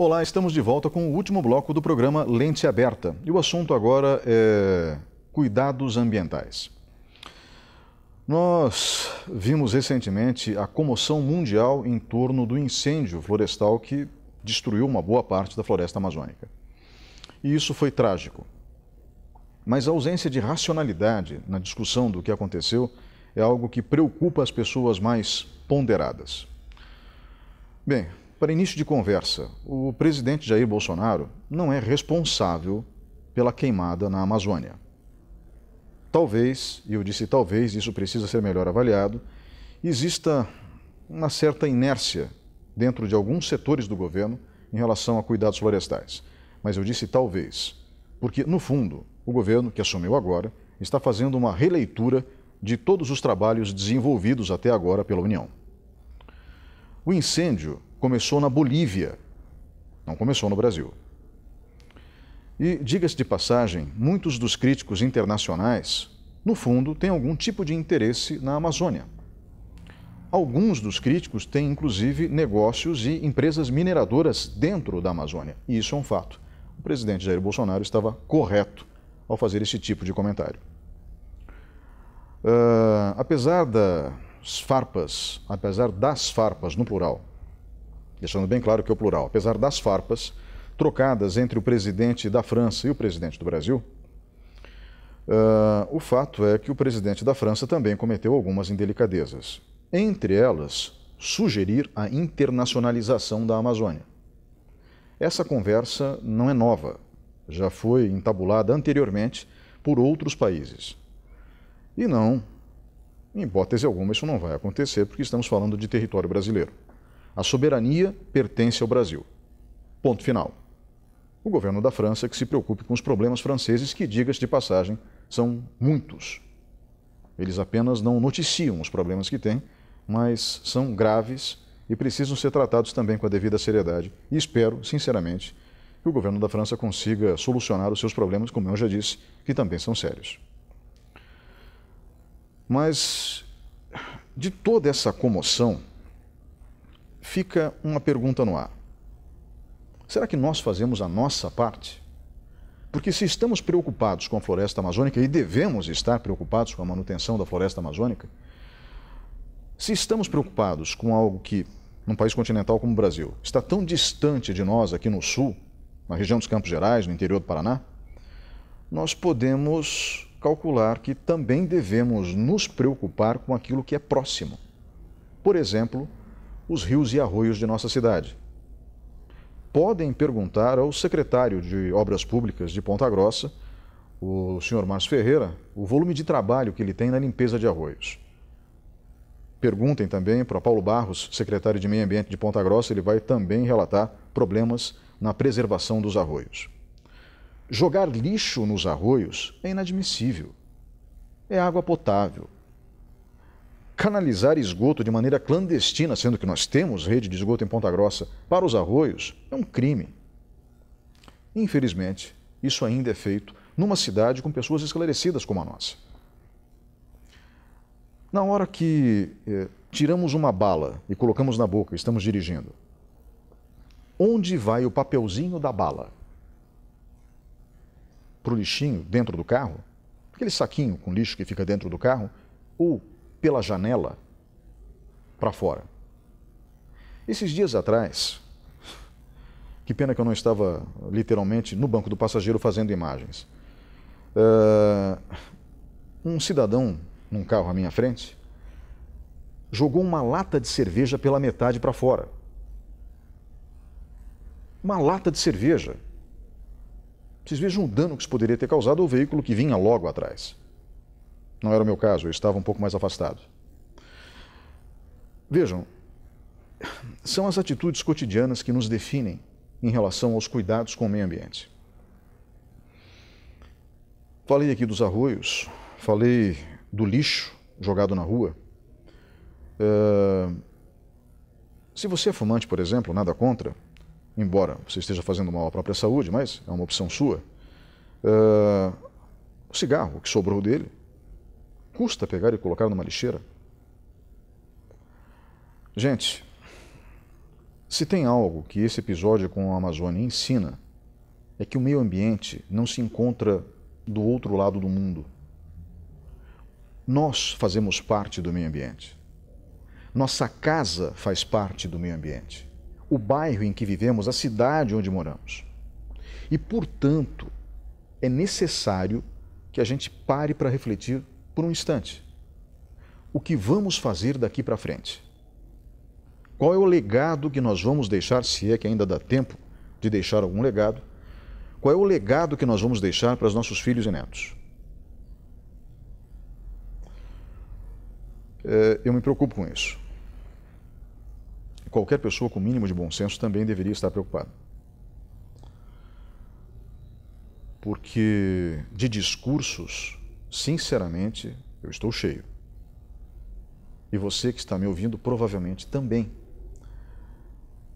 Olá, estamos de volta com o último bloco do programa Lente Aberta. E o assunto agora é cuidados ambientais. Nós vimos recentemente a comoção mundial em torno do incêndio florestal que destruiu uma boa parte da floresta amazônica. E isso foi trágico. Mas a ausência de racionalidade na discussão do que aconteceu é algo que preocupa as pessoas mais ponderadas. Bem, para início de conversa, o presidente Jair Bolsonaro não é responsável pela queimada na Amazônia. Talvez, e eu disse talvez, isso precisa ser melhor avaliado, exista uma certa inércia dentro de alguns setores do governo em relação a cuidados florestais. Mas eu disse talvez, porque, no fundo, o governo que assumiu agora está fazendo uma releitura de todos os trabalhos desenvolvidos até agora pela União. O incêndio começou na Bolívia, não começou no Brasil. E, diga-se de passagem, muitos dos críticos internacionais, no fundo, têm algum tipo de interesse na Amazônia. Alguns dos críticos têm, inclusive, negócios e empresas mineradoras dentro da Amazônia. E isso é um fato. O presidente Jair Bolsonaro estava correto ao fazer esse tipo de comentário. Apesar das farpas no plural, deixando bem claro que é o plural, apesar das farpas trocadas entre o presidente da França e o presidente do Brasil, o fato é que o presidente da França também cometeu algumas indelicadezas. Entre elas, sugerir a internacionalização da Amazônia. Essa conversa não é nova, já foi entabulada anteriormente por outros países. E não, em hipótese alguma, isso não vai acontecer porque estamos falando de território brasileiro. A soberania pertence ao Brasil. Ponto final. O governo da França que se preocupe com os problemas franceses, que, diga-se de passagem, são muitos. Eles apenas não noticiam os problemas que têm, mas são graves e precisam ser tratados também com a devida seriedade. E espero, sinceramente, que o governo da França consiga solucionar os seus problemas, como eu já disse, que também são sérios. Mas, de toda essa comoção, fica uma pergunta no ar. Será que nós fazemos a nossa parte? Porque se estamos preocupados com a floresta amazônica, e devemos estar preocupados com a manutenção da floresta amazônica, se estamos preocupados com algo que, num país continental como o Brasil, está tão distante de nós aqui no sul, na região dos Campos Gerais, no interior do Paraná, nós podemos calcular que também devemos nos preocupar com aquilo que é próximo. Por exemplo, os rios e arroios de nossa cidade. Podem perguntar ao secretário de Obras Públicas de Ponta Grossa, o senhor Márcio Ferreira, o volume de trabalho que ele tem na limpeza de arroios. Perguntem também para Paulo Barros, secretário de Meio Ambiente de Ponta Grossa, ele vai também relatar problemas na preservação dos arroios. Jogar lixo nos arroios é inadmissível. É água potável. Canalizar esgoto de maneira clandestina, sendo que nós temos rede de esgoto em Ponta Grossa, para os arroios, é um crime. Infelizmente, isso ainda é feito numa cidade com pessoas esclarecidas como a nossa. Na hora que tiramos uma bala e colocamos na boca, estamos dirigindo, onde vai o papelzinho da bala? Para o lixinho dentro do carro? Aquele saquinho com lixo que fica dentro do carro? Ou pela janela para fora? Esses dias atrás, que pena que eu não estava literalmente no banco do passageiro fazendo imagens, um cidadão num carro à minha frente jogou uma lata de cerveja pela metade para fora. Uma lata de cerveja. Vocês vejam o dano que isso poderia ter causado ao veículo que vinha logo atrás. Não era o meu caso, eu estava um pouco mais afastado. Vejam, são as atitudes cotidianas que nos definem em relação aos cuidados com o meio ambiente. Falei aqui dos arroios, falei do lixo jogado na rua. Se você é fumante, por exemplo, nada contra, embora você esteja fazendo mal à própria saúde, mas é uma opção sua. O cigarro, o que sobrou dele, custa pegar e colocar numa lixeira? Gente, Se tem algo que esse episódio com a Amazônia ensina, é que o meio ambiente não se encontra do outro lado do mundo. Nós fazemos parte do meio ambiente. Nossa casa faz parte do meio ambiente. O bairro em que vivemos, a cidade onde moramos. E, portanto, é necessário que a gente pare para refletir por um instante. O que vamos fazer daqui para frente? Qual é o legado que nós vamos deixar, se é que ainda dá tempo de deixar algum legado? Qual é o legado que nós vamos deixar para os nossos filhos e netos? Eu me preocupo com isso. Qualquer pessoa com o mínimo de bom senso também deveria estar preocupada. Porque de discursos, sinceramente, eu estou cheio. E você que está me ouvindo provavelmente também.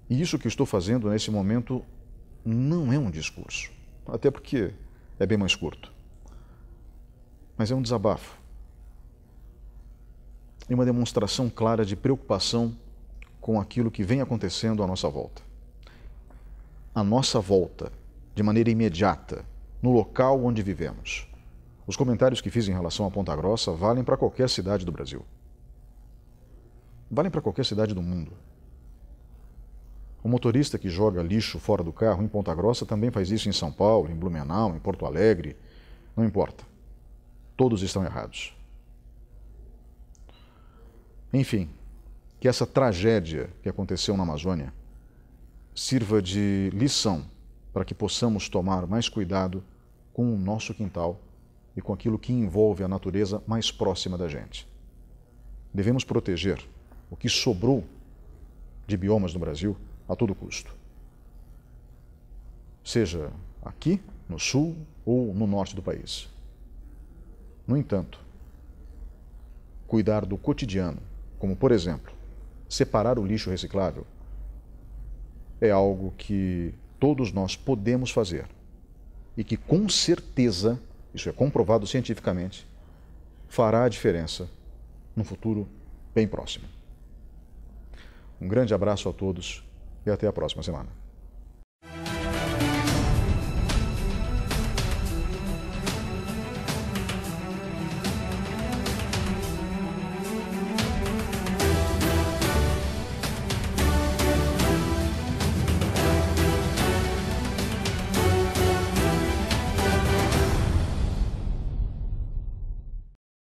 E isso que eu estou fazendo nesse momento não é um discurso, até porque é bem mais curto. Mas é um desabafo. E uma demonstração clara de preocupação com aquilo que vem acontecendo à nossa volta. À nossa volta, de maneira imediata, no local onde vivemos. Os comentários que fiz em relação a Ponta Grossa valem para qualquer cidade do Brasil. Valem para qualquer cidade do mundo. O motorista que joga lixo fora do carro em Ponta Grossa também faz isso em São Paulo, em Blumenau, em Porto Alegre. Não importa. Todos estão errados. Enfim, que essa tragédia que aconteceu na Amazônia sirva de lição para que possamos tomar mais cuidado com o nosso quintal e com aquilo que envolve a natureza mais próxima da gente. Devemos proteger o que sobrou de biomas no Brasil a todo custo. Seja aqui, no sul ou no norte do país. No entanto, cuidar do cotidiano, como por exemplo, separar o lixo reciclável, é algo que todos nós podemos fazer e que com certeza, isso é comprovado cientificamente, fará a diferença no futuro bem próximo. Um grande abraço a todos e até a próxima semana.